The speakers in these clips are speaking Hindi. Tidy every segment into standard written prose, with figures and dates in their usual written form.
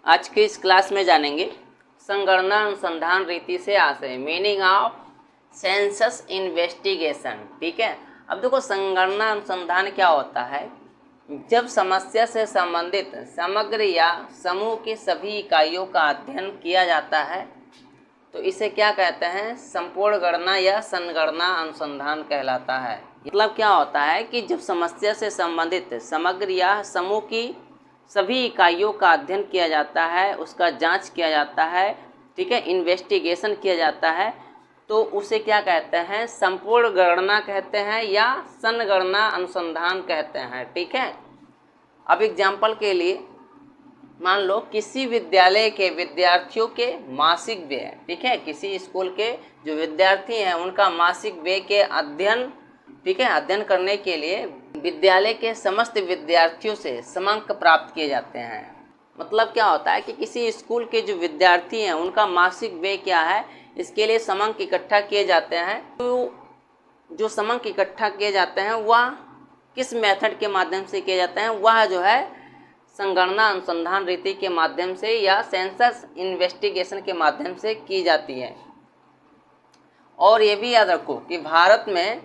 आज के इस क्लास में जानेंगे संगणना अनुसंधान रीति से आशय, मीनिंग ऑफ सेंसस इन्वेस्टिगेशन। ठीक है, अब देखो संगणना अनुसंधान क्या होता है। जब समस्या से संबंधित समग्र या समूह की सभी इकाइयों का अध्ययन किया जाता है तो इसे क्या कहते हैं, संपूर्ण गणना या संगणना अनुसंधान कहलाता है। मतलब क्या होता है कि जब समस्या से संबंधित समग्र या समूह की सभी इकाइयों का अध्ययन किया जाता है, उसका जांच किया जाता है, ठीक है, इन्वेस्टिगेशन किया जाता है, तो उसे क्या कहते हैं, संपूर्ण गणना कहते हैं या संगणना अनुसंधान कहते हैं। ठीक है, अब एग्जाम्पल के लिए मान लो किसी विद्यालय के विद्यार्थियों के मासिक व्यय, ठीक है, किसी स्कूल के जो विद्यार्थी हैं उनका मासिक व्यय के अध्ययन, ठीक है, अध्ययन करने के लिए विद्यालय के समस्त विद्यार्थियों से समंक प्राप्त किए जाते हैं। मतलब क्या होता है कि किसी स्कूल के जो विद्यार्थी हैं उनका मासिक व्यय क्या है, इसके लिए समंक इकट्ठा किए जाते हैं। तो जो समंक इकट्ठा किए जाते हैं वह किस मेथड के माध्यम से किए जाते हैं, वह जो है संगणना अनुसंधान रीति के माध्यम से या सेंसस इन्वेस्टिगेशन के माध्यम से की जाती है। और ये भी याद रखो कि भारत में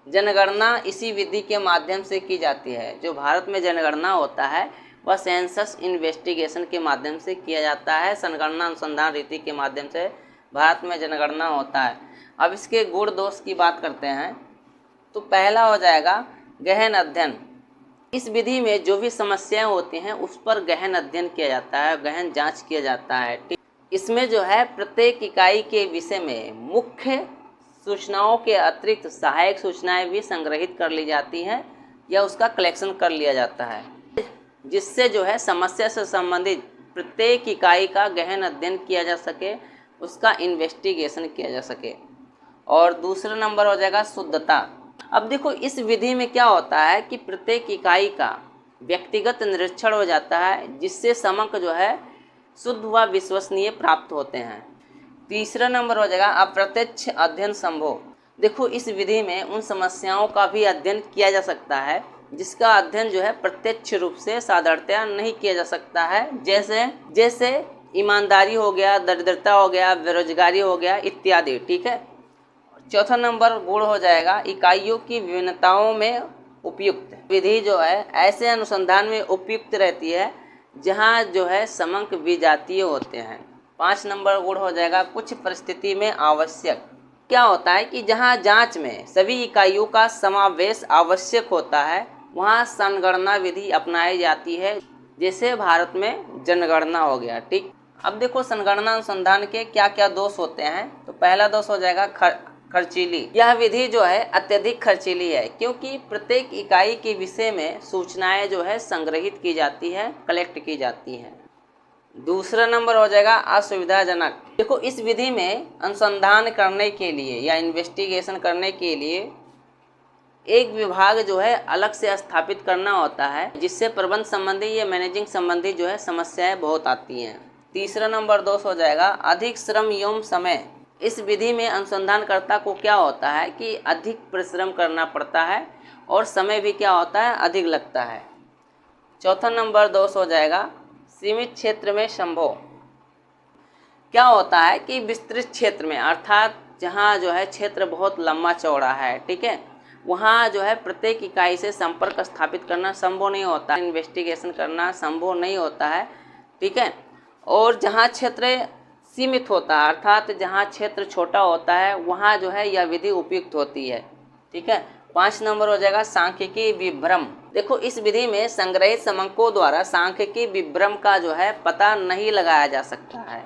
जनगणना इसी विधि के माध्यम से की जाती है। जो भारत में जनगणना होता है वह सेंसस इन्वेस्टिगेशन के माध्यम से किया जाता है। संगणना अनुसंधान रीति के माध्यम से भारत में जनगणना होता है। अब इसके गुण दोष की बात करते हैं तो पहला हो जाएगा गहन अध्ययन। इस विधि में जो भी समस्याएं होती हैं उस पर गहन अध्ययन किया जाता है, गहन जांच किया जाता है। इसमें जो है प्रत्येक इकाई के विषय में मुख्य सूचनाओं के अतिरिक्त सहायक सूचनाएं भी संग्रहित कर ली जाती हैं या उसका कलेक्शन कर लिया जाता है, जिससे जो है समस्या से संबंधित प्रत्येक इकाई का गहन अध्ययन किया जा सके, उसका इन्वेस्टिगेशन किया जा सके। और दूसरा नंबर हो जाएगा शुद्धता। अब देखो इस विधि में क्या होता है कि प्रत्येक इकाई का व्यक्तिगत निरीक्षण हो जाता है, जिससे समंक जो है शुद्ध व विश्वसनीय प्राप्त होते हैं। तीसरा नंबर हो जाएगा अप्रत्यक्ष अध्ययन संभव। देखो इस विधि में उन समस्याओं का भी अध्ययन किया जा सकता है जिसका अध्ययन जो है प्रत्यक्ष रूप से साधारणतया नहीं किया जा सकता है, जैसे ईमानदारी हो गया, दरिद्रता हो गया, बेरोजगारी हो गया इत्यादि। ठीक है, चौथा नंबर गुण हो जाएगा इकाइयों की विभिन्नताओं में उपयुक्त। विधि जो है ऐसे अनुसंधान में उपयुक्त रहती है जहाँ जो है समंक विजातीय होते हैं। 5 नंबर गुण हो जाएगा कुछ परिस्थिति में आवश्यक। क्या होता है कि जहाँ जांच में सभी इकाइयों का समावेश आवश्यक होता है वहाँ संगणना विधि अपनाई जाती है, जैसे भारत में जनगणना हो गया। ठीक, अब देखो संगणना अनुसंधान के क्या क्या दोष होते हैं। तो पहला दोष हो जाएगा खर्चीली। यह विधि जो है अत्यधिक खर्चीली है क्योंकि प्रत्येक इकाई के विषय में सूचनाएं जो है संग्रहित की जाती है, कलेक्ट की जाती हैं। दूसरा नंबर हो जाएगा असुविधाजनक। देखो इस विधि में अनुसंधान करने के लिए या इन्वेस्टिगेशन करने के लिए एक विभाग जो है अलग से स्थापित करना होता है, जिससे प्रबंध संबंधी या मैनेजिंग संबंधी जो है समस्याएं बहुत आती हैं। तीसरा नंबर दोष हो जाएगा अधिक श्रम एवं समय। इस विधि में अनुसंधानकर्ता को क्या होता है कि अधिक परिश्रम करना पड़ता है और समय भी क्या होता है, अधिक लगता है। चौथा नंबर दोष हो जाएगा सीमित क्षेत्र में संभव। क्या होता है कि विस्तृत क्षेत्र में, अर्थात जहाँ जो है क्षेत्र बहुत लंबा चौड़ा है, ठीक है, वहाँ जो है प्रत्येक इकाई से संपर्क स्थापित करना संभव नहीं होता, इन्वेस्टिगेशन करना संभव नहीं होता है। ठीक है, और जहाँ क्षेत्र सीमित होता है, अर्थात जहाँ क्षेत्र छोटा होता है वहाँ जो है यह विधि उपयुक्त होती है। ठीक है, 5 नंबर हो जाएगा सांख्यिकी विभ्रम। देखो इस विधि में संग्रहित समंकों द्वारा सांख्यिकी विभ्रम का जो है पता नहीं लगाया जा सकता है।